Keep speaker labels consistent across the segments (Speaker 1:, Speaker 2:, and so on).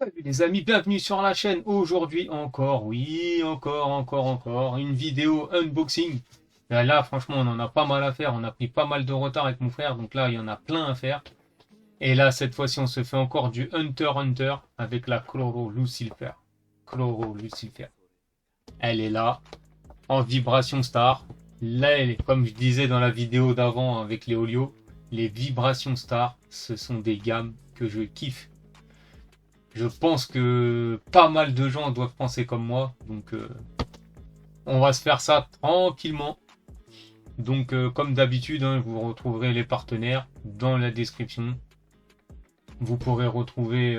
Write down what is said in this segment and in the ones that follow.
Speaker 1: Salut les amis, bienvenue sur la chaîne. Aujourd'hui encore, oui, encore, une vidéo unboxing. Là, franchement, on en a pas mal à faire. On a pris pas mal de retard avec mon frère, donc là, il y en a plein à faire. Et là, cette fois-ci, on se fait encore du Hunter x Hunter avec la Chloro Lucifer. Chloro Lucifer. Elle est là, en vibration star. Là, elle est, comme je disais dans la vidéo d'avant avec les Olio, les vibrations star, ce sont des gammes que je kiffe. Je pense que pas mal de gens doivent penser comme moi. Donc, on va se faire ça tranquillement. Donc, comme d'habitude, hein, vous retrouverez les partenaires dans la description. Vous pouvez retrouver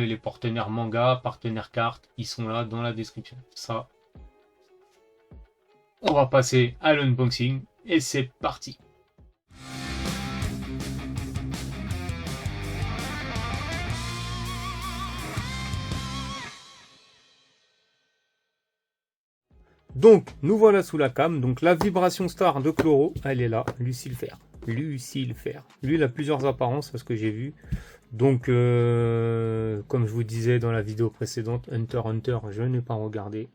Speaker 1: les partenaires manga, partenaires cartes. Ils sont là dans la description. Ça, on va passer à l'unboxing et c'est parti. Donc, nous voilà sous la cam. Donc, la vibration star de Chloro, elle est là. Lucifer. Lucifer. Lui, il a plusieurs apparences, à ce que j'ai vu. Donc, comme je vous disais dans la vidéo précédente, Hunter x Hunter, je n'ai pas regardé.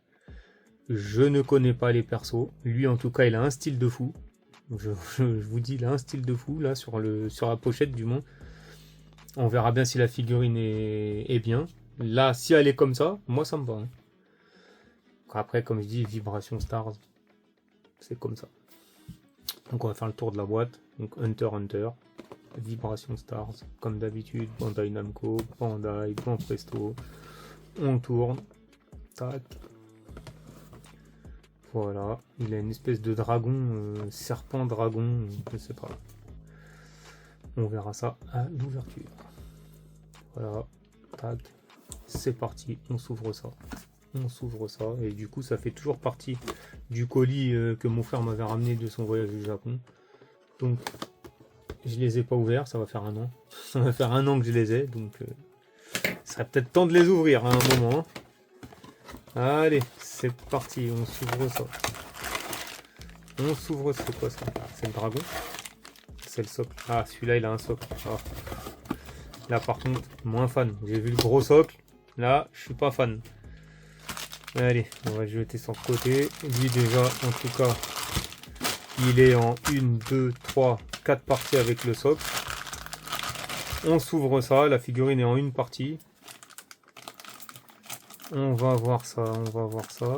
Speaker 1: Je ne connais pas les persos. Lui, en tout cas, il a un style de fou. Je vous dis, il a un style de fou, là, sur la pochette, du moins. On verra bien si la figurine est bien. Là, si elle est comme ça, moi, ça me va. Hein. Après, comme je dis, Vibration Stars, c'est comme ça. Donc on va faire le tour de la boîte. Donc Hunter x Hunter, Vibration Stars, comme d'habitude, Bandai Namco, Bandai, Ban Presto. On tourne. Tac. Voilà. Il a une espèce de dragon, serpent dragon, je sais pas. On verra ça à l'ouverture. Voilà. Tac. C'est parti. On s'ouvre ça. On s'ouvre ça et du coup ça fait toujours partie du colis que mon frère m'avait ramené de son voyage au Japon. Donc je les ai pas ouverts, ça va faire un an. Ça va faire un an que je les ai, donc il serait peut-être temps de les ouvrir à un moment. Allez, c'est parti, on s'ouvre ça. On s'ouvre, c'est quoi ça? C'est le dragon? C'est le socle. Ah, celui-là il a un socle. Ah. Là par contre, moins fan. J'ai vu le gros socle. Là, je suis pas fan. Allez, on va jeter sur le côté. Lui déjà, en tout cas, il est en 1, 2, 3, 4 parties avec le socle. On s'ouvre ça, la figurine est en une partie. On va voir ça, on va voir ça.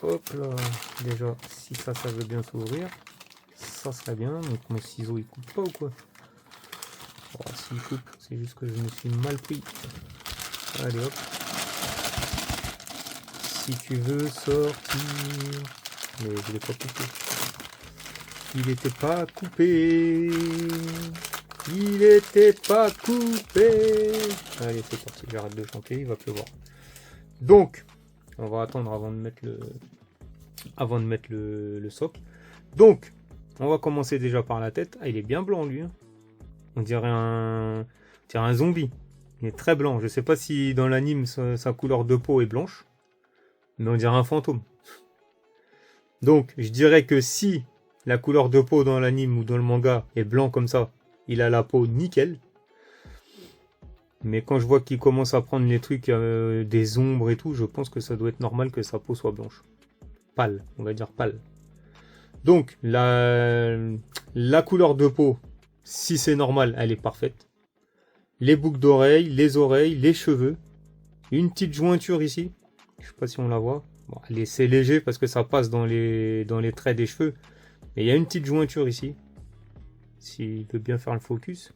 Speaker 1: Hop là, déjà, si ça veut bien s'ouvrir, ça serait bien. Donc mon ciseau il coupe pas ou quoi? Oh, s'il coupe, c'est juste que je me suis mal pris. Allez hop. Si tu veux sortir. Mais je l'ai pas coupé. Il était pas coupé. Il était pas coupé. Allez, c'est parti. J'arrête de chanter. Il va pleuvoir. Donc, on va attendre avant de mettre le socle. Donc, on va commencer déjà par la tête. Ah, il est bien blanc lui. Hein. On dirait un zombie. Il est très blanc. Je sais pas si dans l'anime sa couleur de peau est blanche. Mais on dirait un fantôme. Donc, je dirais que si la couleur de peau dans l'anime ou dans le manga est blanc comme ça, il a la peau nickel. Mais quand je vois qu'il commence à prendre les trucs, des ombres et tout, je pense que ça doit être normal que sa peau soit blanche. Pâle, on va dire pâle. Donc, la couleur de peau, si c'est normal, elle est parfaite. Les boucles d'oreilles, les oreilles, les cheveux. Une petite jointure ici. Je sais pas si on la voit. Bon, c'est léger parce que ça passe dans les traits des cheveux. Mais il y a une petite jointure ici. S'il veut bien faire le focus.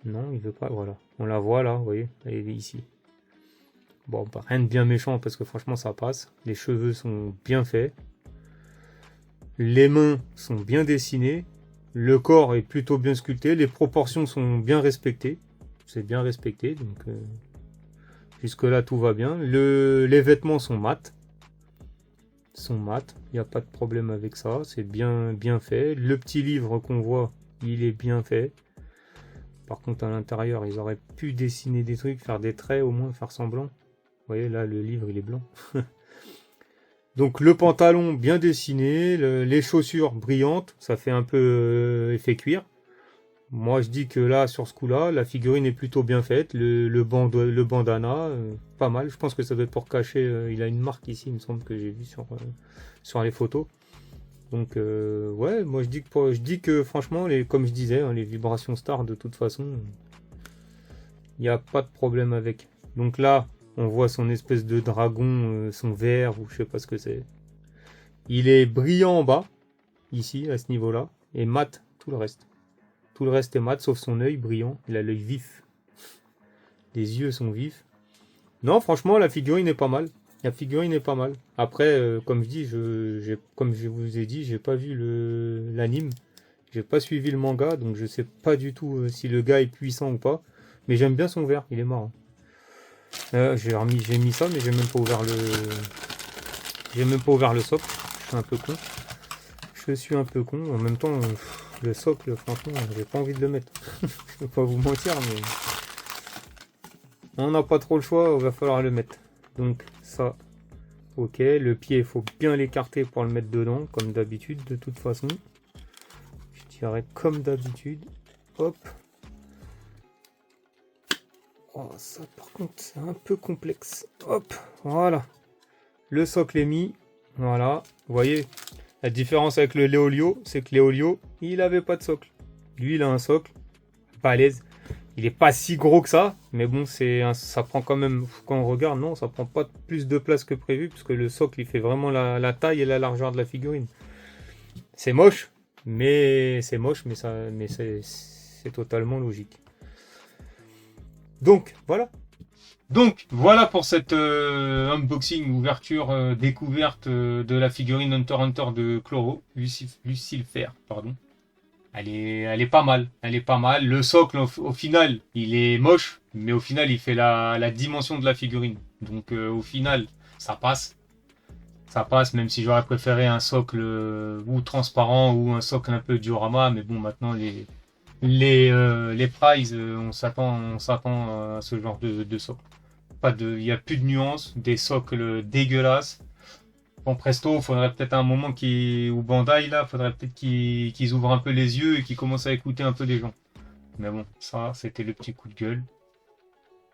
Speaker 1: Non, il veut pas. Voilà. On la voit là, vous voyez. Elle est ici. Bon, bah, rien de bien méchant parce que franchement ça passe. Les cheveux sont bien faits. Les mains sont bien dessinées. Le corps est plutôt bien sculpté. Les proportions sont bien respectées. C'est bien respecté. Donc jusque là tout va bien. Les vêtements sont mat. Il n'y a pas de problème avec ça. C'est bien fait. Le petit livre qu'on voit, il est bien fait. Par contre à l'intérieur, ils auraient pu dessiner des trucs, faire des traits au moins, faire semblant. Vous voyez là, le livre il est blanc. Donc le pantalon bien dessiné, les chaussures brillantes, ça fait un peu effet cuir. Moi, je dis que là, sur ce coup-là, la figurine est plutôt bien faite. Le bandana, pas mal. Je pense que ça doit être pour cacher. Il a une marque ici, il me semble que j'ai vu sur les photos. Donc, ouais, moi, je dis que franchement, comme je disais, hein, les vibrations Star, de toute façon, il n'y a pas de problème avec. Donc là, on voit son espèce de dragon, son vert, ou je sais pas ce que c'est. Il est brillant en bas, ici, à ce niveau-là, et mat, tout le reste. Tout le reste est mat, sauf son œil brillant. Il a l'œil vif. Les yeux sont vifs. Non, franchement, la figurine est pas mal. La figurine est pas mal. Après, comme je dis, comme je vous ai dit, j'ai pas vu l'anime. J'ai pas suivi le manga, donc je sais pas du tout si le gars est puissant ou pas. Mais j'aime bien son vert, il est marrant. J'ai mis ça, mais j'ai même pas ouvert le socle. Je suis un peu con. Je suis un peu con. En même temps, le socle, franchement, j'ai pas envie de le mettre. Je vais pas vous mentir, mais on n'a pas trop le choix, il va falloir le mettre. Donc ça, ok. Le pied, il faut bien l'écarter pour le mettre dedans, comme d'habitude, de toute façon. Je dirais comme d'habitude. Hop. Oh, ça, par contre, c'est un peu complexe. Hop, voilà. Le socle est mis. Voilà. Vous voyez, la différence avec le Léolio, c'est que Léolio, il avait pas de socle. Lui, il a un socle. Balèze. Il est pas si gros que ça, mais bon, ça prend quand même, quand on regarde, non, ça prend pas plus de place que prévu, puisque le socle, il fait vraiment la taille et la largeur de la figurine. C'est moche, mais c'est totalement logique. Donc, voilà. Donc, voilà pour cette unboxing, ouverture, découverte de la figurine Hunter x Hunter de Chloro, Lucifer, pardon. Elle est pas mal. Elle est pas mal. Le socle, au final, il est moche, mais au final, il fait la dimension de la figurine. Donc, au final, ça passe. Ça passe, même si j'aurais préféré un socle ou transparent ou un socle un peu diorama. Mais bon, maintenant, les prize, on s'attend à ce genre de socle. Il n'y a plus de nuances, des socles dégueulasses. Bon, Presto, faudrait peut-être un moment ou Bandai, là, faudrait peut-être qu'ils ouvrent un peu les yeux et qu'ils commencent à écouter un peu les gens. Mais bon, ça, c'était le petit coup de gueule.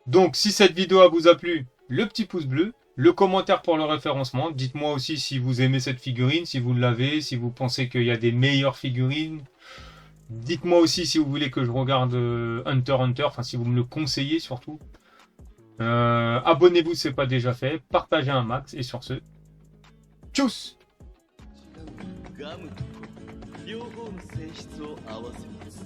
Speaker 1: Donc, si cette vidéo vous a plu, le petit pouce bleu, le commentaire pour le référencement. Dites-moi aussi si vous aimez cette figurine, si vous l'avez, si vous pensez qu'il y a des meilleures figurines. Dites-moi aussi si vous voulez que je regarde Hunter x Hunter, enfin si vous me le conseillez surtout. Abonnez-vous si ce n'est pas déjà fait, partagez un max et sur ce, tchuss!
Speaker 2: ガムと両方の性質を合わせます